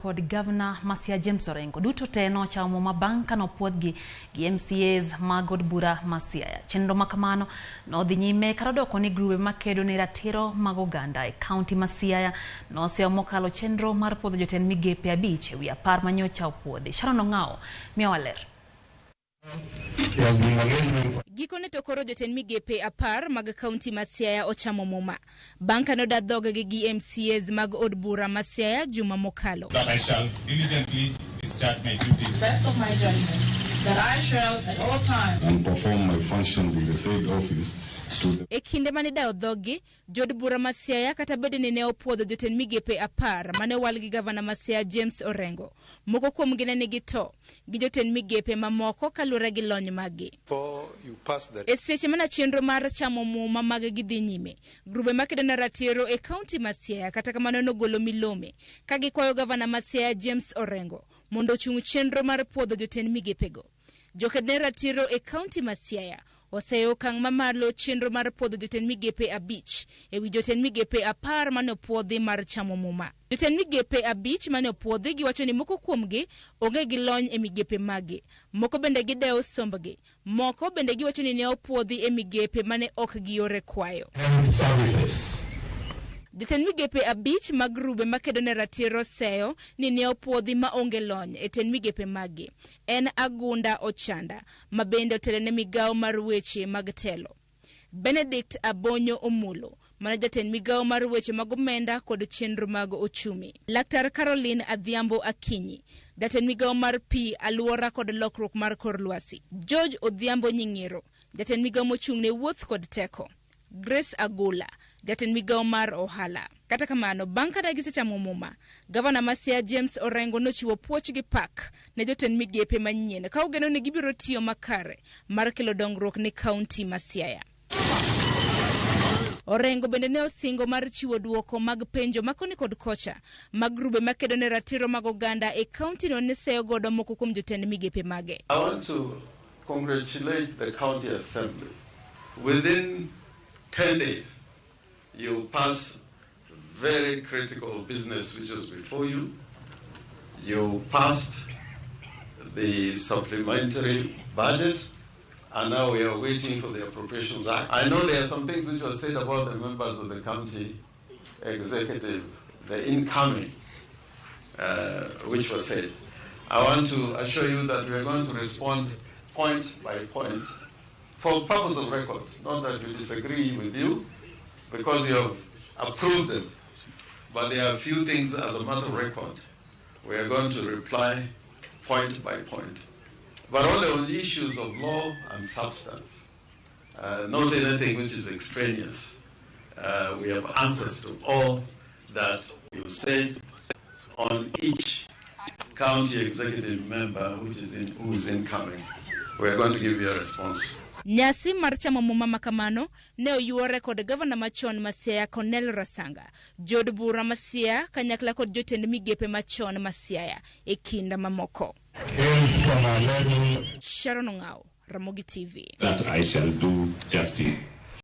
kod Governor Siaya Orengo duto teno chamo mabanka no puodhgi gi MCAs mag od bura Siaya. Chenro makamano no dhi nyime karodoko ni grube makedo ni ratiro mag oganda e kaunti Siaya no seo mokalo chenro mar puodho jotend migepe 5 ewi 10 manyocha opuodhi. Sharon Ngao miyo waler. Gikone to koro jotend migepe 10 mag kaunti Siaya ochamo muma. Banka no dadhoge gi MCAs mag od bura Siaya juma mokalo. That I shall diligently discharge my duties best of my judgment, that I shall at all times and perform my functions in the said office. E kinde mane da odhogi, jod bura Siaya kata bede ni ne opuodho jotend migepe 10 mane wal gi Governor Siaya Orengo. Moko kuom gine nigi to gi jotend migepe mamoko kalure gi lony magi. E seche mana chenro mar chamo muma mag gi dhi nyime, grube makedo na ratiro e kaunti Siaya kata kamano nogolo milome ka gikwayo Governor Siaya Orengo mondo chung chenro mar puodho jotend migepego. Jokedne ratiro e kaunti Siaya oseyo kang mamalo chenro mar puodho jotend migepe 5 ewi jotend migepe 10 mane opuodhi mar chamo muma. Jotend migepe 5 mane opuodhi giwacho ni moko kuomgi onge gi lony e migepe magi, moko bende gidewo sombgi, moko bende giwacho ni ne opuodhi e migepe mane ok giore kwayo. Jotend migepe 5 mag grube makedo ne ratiro seyo ni ne opuodhi ma onge lony e tend migepe magi. En Agunda Ochanda ma bende otelene migawo mar weche mag telo. Benedict Abonyo Omulo mana jatend migawo mar weche mag omenda kod chenro mag ochumi. Laktar Caroline Adhiambo Akinyi jatend migawo mar pi, aluora kod lokruok mar kor lwasi. George Odhiambo Nying'iro jatend migawo mochung' ne wuoth kod teko. Grace Agula jatend migawo mar ohala. Kata kamano banka da gisechamo muma, Governor Siaya Orengo nochiwo puoch gi pak ne jotend migepe manyien ka ogeno ni gibiro tiyo makare mar kelo dongruok ne kaunti Siaya. Orengo bende ne osingo mar chiwo duoko mag penjo makoni kod kocha mag grube makedo ne ratiro mag oganda e kaunti no ne seyo godo moko kuom jotend migepe mage. I want to congratulate the county assembly. Within 10 days, you passed very critical business which was before you. You passed the supplementary budget, and now we are waiting for the Appropriations Act. I know there are some things which were said about the members of the county executive, the incoming, which was said. I want to assure you that we are going to respond point by point for purpose of record, not that we disagree with you, because you have approved them. But there are a few things as a matter of record. We are going to reply point by point. But on the issues of law and substance, not anything which is extraneous. We have answers to all that you said on each county executive member who is incoming. We are going to give you a response. Nyasi mar chamo muma makamano ne oyuore kod Governor machon Siaya Cornel Rasanga, jod bura Siaya kanyakla kod jotend migepe machon Siaya e kinda mamoko. Sharon Ngao, Ramogi TV. That I shall do justice.